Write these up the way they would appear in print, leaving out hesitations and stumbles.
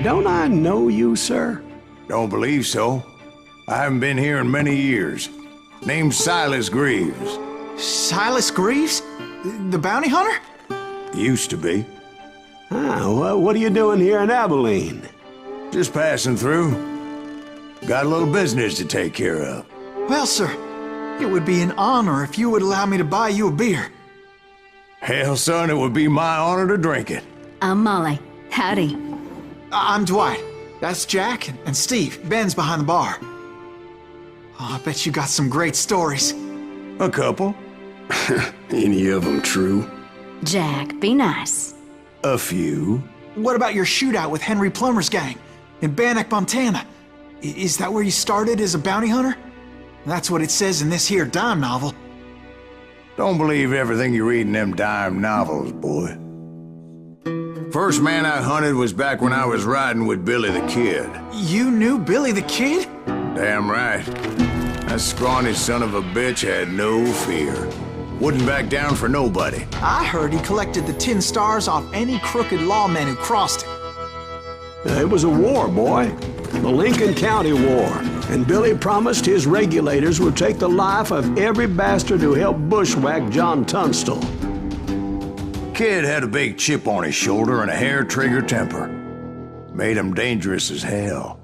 Don't I know you, sir? Don't believe so. I haven't been here in many years. Name's Silas Greaves. Silas Greaves? The bounty hunter? Used to be. Well, what are you doing here in Abilene? Just passing through. Got a little business to take care of. Well, sir, it would be an honor if you would allow me to buy you a beer. Hell, son, it would be my honor to drink it. I'm Molly. Howdy. I'm Dwight. That's Jack and Steve. Ben's behind the bar. Oh, I bet you got some great stories. A couple. Any of them true? Jack, be nice. A few. What about your shootout with Henry Plummer's gang in Bannock, Montana? Is that where you started as a bounty hunter? That's what it says in this here dime novel. Don't believe everything you read in them dime novels, boy. First man I hunted was back when I was riding with Billy the Kid. You knew Billy the Kid? Damn right. That scrawny son of a bitch had no fear. Wouldn't back down for nobody. I heard he collected the 10 stars off any crooked lawman who crossed it. It was a war, boy. The Lincoln County War. And Billy promised his regulators would take the life of every bastard who helped bushwhack John Tunstall. Kid had a big chip on his shoulder and a hair-trigger temper. Made him dangerous as hell.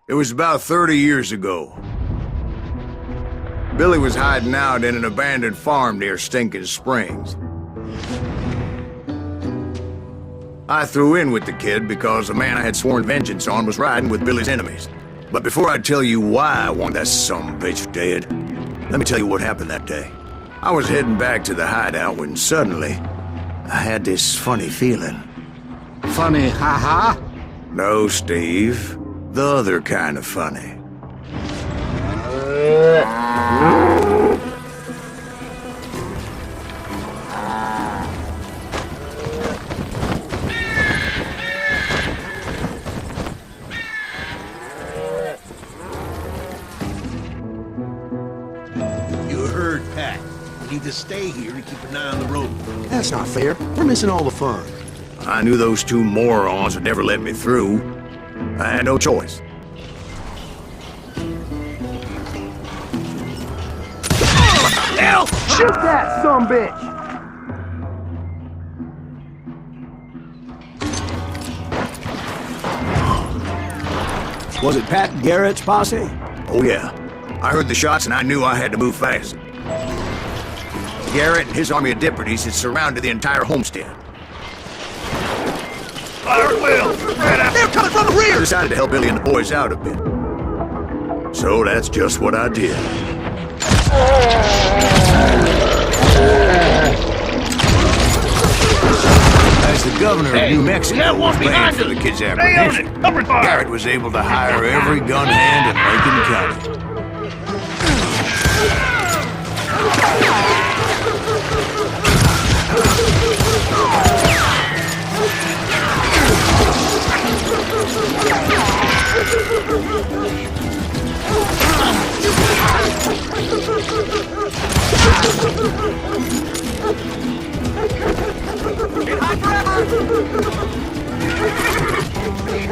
It was about 30 years ago. Billy was hiding out in an abandoned farm near Stinking Springs. I threw in with the kid because the man I had sworn vengeance on was riding with Billy's enemies. But before I tell you why I want that sumbitch dead, let me tell you what happened that day. I was heading back to the hideout when suddenly I had this funny feeling. Funny, haha? No, Steve. The other kind of funny. You heard Pat. We need to stay here and keep an eye on the road. That's not fair. We're missing all the fun. I knew those two morons would never let me through. I had no choice. Hell! Shoot that sumbitch! Was it Pat Garrett's posse? Oh yeah. I heard the shots and I knew I had to move fast. Garrett and his army of deputies had surrounded the entire homestead. Fire at will! Right out! They're coming from the I rear! decided to help Billy and the boys out a bit. So that's just what I did. As the governor of New Mexico was paying for the kid's apprehension, Garrett was able to hire every gun hand in Lincoln County.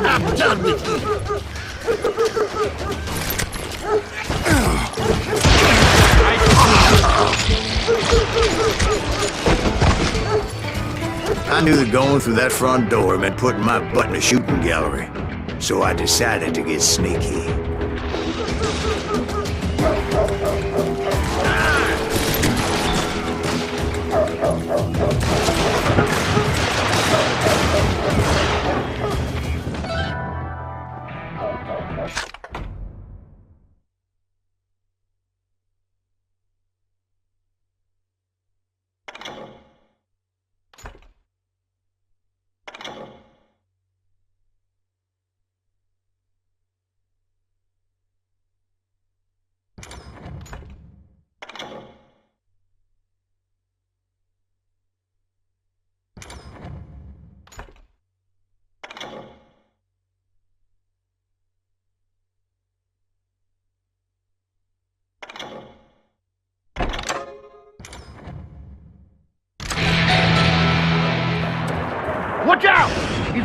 I'm done with you! I knew that going through that front door meant putting my butt in a shooting gallery, so I decided to get sneaky.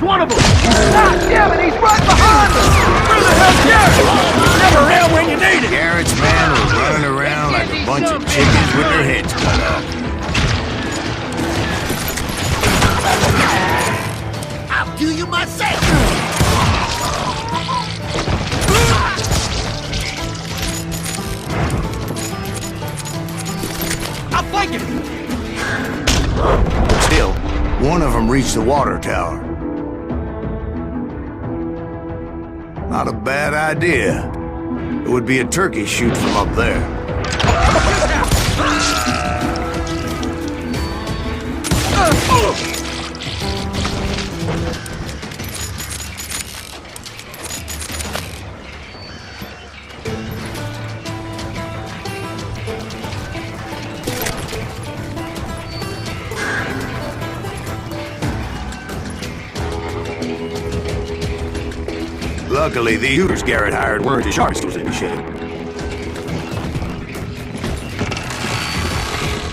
one of them! God damn it, he's right behind us! Where the hell's Garrett? He's never around when you need it! Garrett's men were running around like a bunch of chickens with their heads cut off. I'll do you myself! I'll flank him! Still, one of them reached the water tower. Not a bad idea. It would be a turkey shoot from up there. Luckily, the shooters Garrett hired weren't as sharp as those in the shape.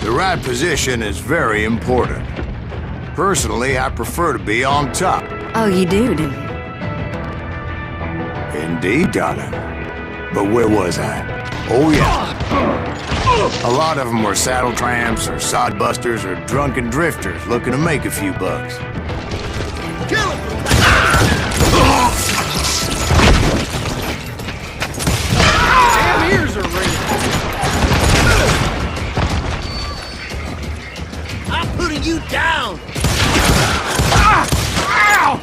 The right position is very important. Personally, I prefer to be on top. Oh, you do you? Indeed, darling. But where was I? Oh, yeah. A lot of them were saddle tramps or sodbusters or drunken drifters looking to make a few bucks. Kill him! Damn ears are ringing! I'm putting you down! Ow!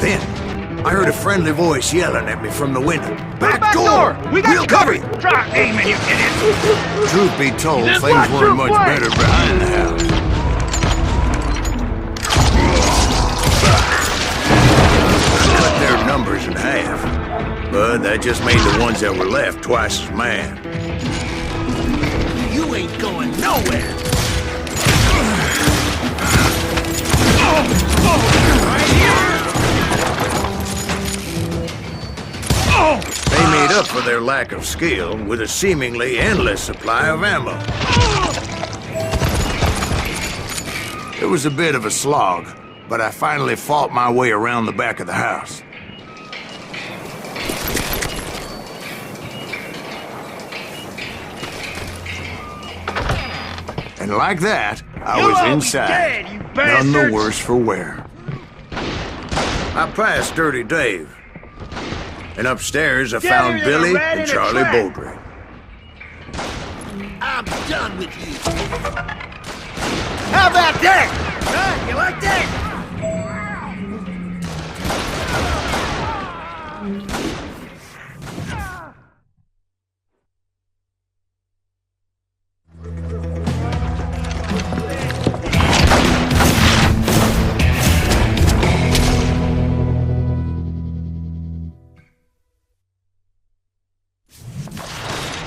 Then, I heard a friendly voice yelling at me from the window. Back door! We got We'll cover you! Try aiming, you idiot! Truth be told, Just things watch your weren't much flank. better behind the house. Cut their numbers in half. But that just made the ones that were left twice as mad. You ain't going nowhere! They made up for their lack of skill with a seemingly endless supply of ammo. It was a bit of a slog, but I finally fought my way around the back of the house. And like that, I was inside, dead, you none the bastards! worse for wear. I passed Dirty Dave, and upstairs I found in a Billy rat and in a Charlie trap. Bowdry. I'm done with you! How about that? Huh? You like that?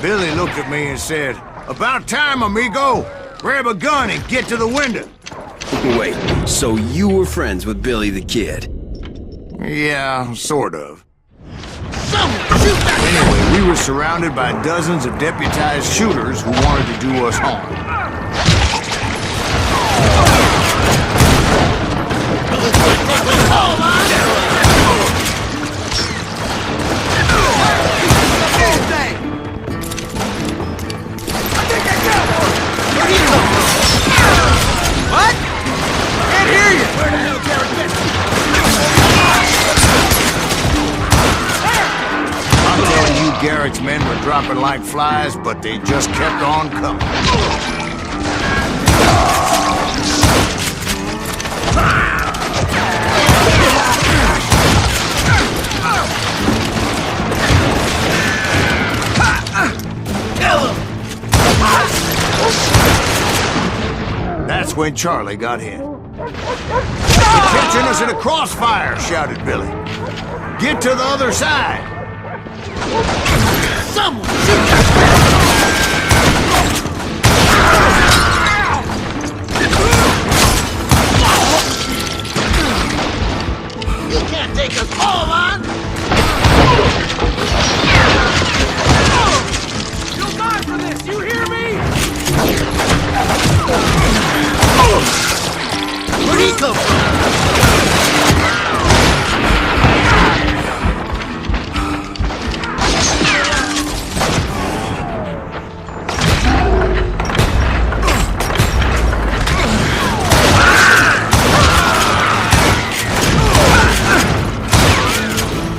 Billy looked at me and said, "About time, amigo! Grab a gun and get to the window!" Wait, so you were friends with Billy the Kid? Yeah, sort of. Someone shoot that! Anyway, we were surrounded by dozens of deputized shooters who wanted to do us harm. What? Can't hear you! Where the hell Garrett been? I'm telling you, Garrett's men were dropping like flies, but they just kept on coming. That's when Charlie got hit. "They're catching us in a crossfire!" shouted Billy. "Get to the other side!" Someone shoot that! fall, man! You'll die for this, you hear me? Where'd he come from?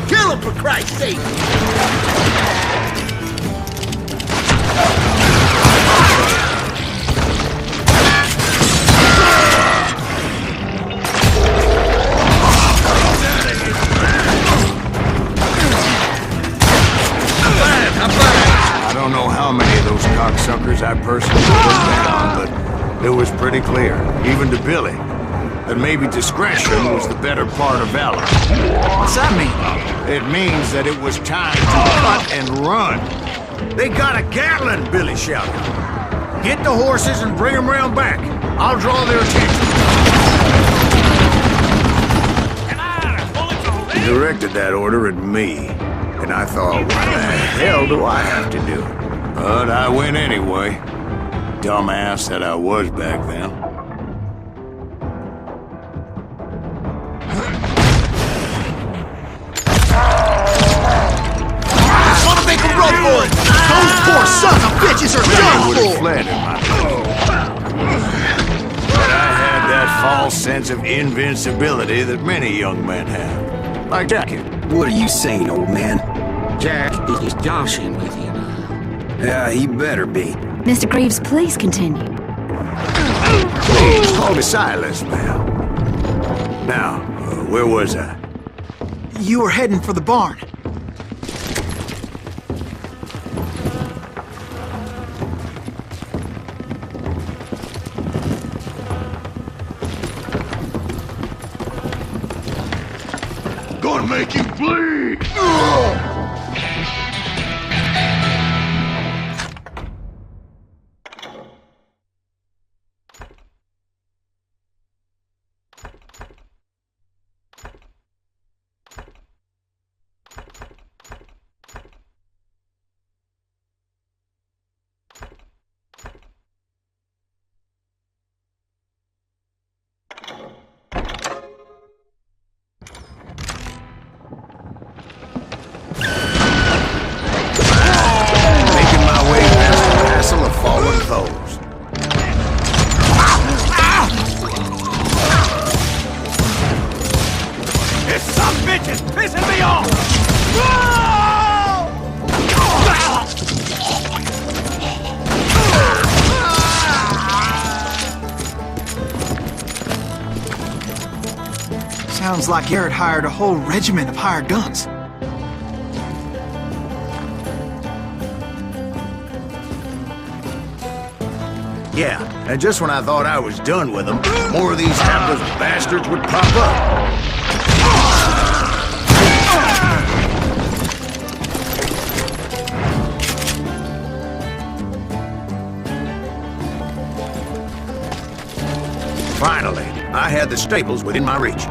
Kill him, for Christ's sake! I don't know how many of those cocksuckers I personally put down, but it was pretty clear, even to Billy, that maybe discretion was the better part of valor. What's that mean? It means that it was time to cut and run. They got a Gatling, Billy shouted. Get the horses and bring them round back. I'll draw their attention. He directed that order at me, and I thought, what the hell do I have to do? But I went anyway. Dumbass that I was back then. Wanna make a run for it! Those poor sons of bitches are I done would have for! fled in my But I had that false sense of invincibility that many young men have. Like Jack. What are you saying, old man? Jack is joshing with you now. Yeah, he better be. Mr. Greaves, please continue. Please call me Silas, ma'am. Now, where was I? You were heading for the barn. Gonna make you bleed! Making my way past the castle of fallen foes. This son of a bitch is pissing me off! Sounds like Garrett hired a whole regiment of hired guns. Yeah, and just when I thought I was done with them, more of these hapless bastards would pop up. Finally, I had the stables within my reach.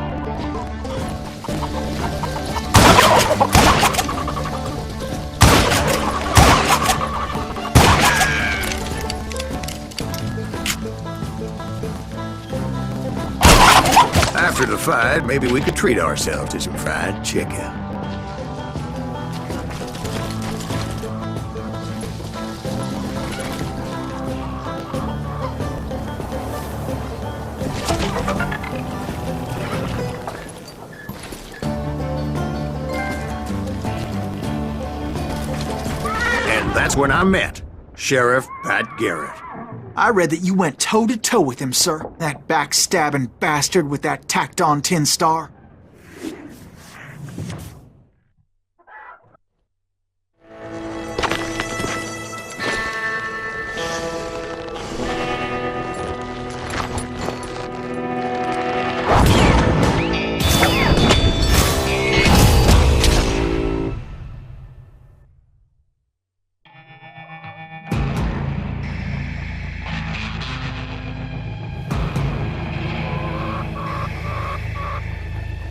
After the fight, maybe we could treat ourselves to some fried chicken. And that's when I met Sheriff Pat Garrett. I read that you went toe-to-toe with him, sir. That backstabbing bastard with that tacked-on tin star.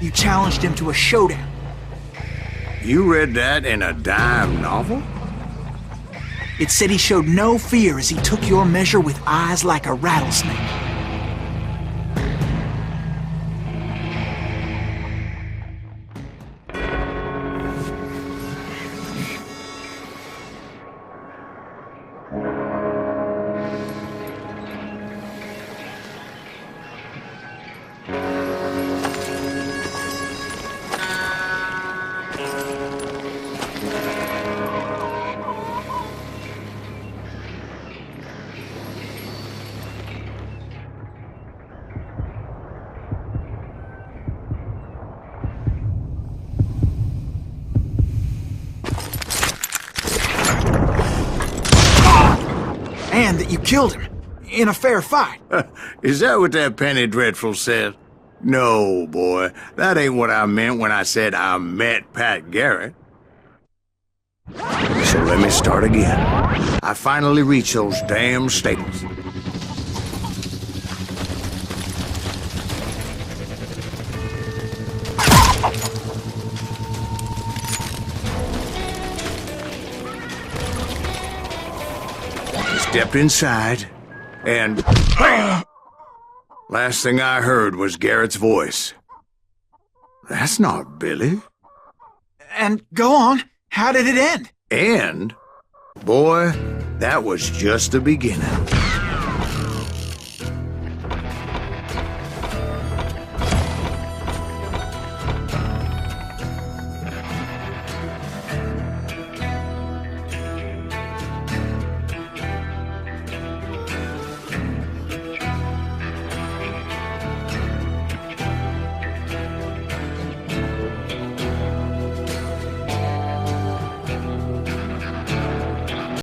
You challenged him to a showdown. You read that in a dime novel? It said he showed no fear as he took your measure with eyes like a rattlesnake. And that you killed him in a fair fight. Is that what that Penny Dreadful said? No, boy. That ain't what I meant when I said I met Pat Garrett. So let me start again. I finally reached those damn stables. Stepped inside, and last thing I heard was Garrett's voice. That's not Billy. And go on, how did it end? And, boy, that was just the beginning.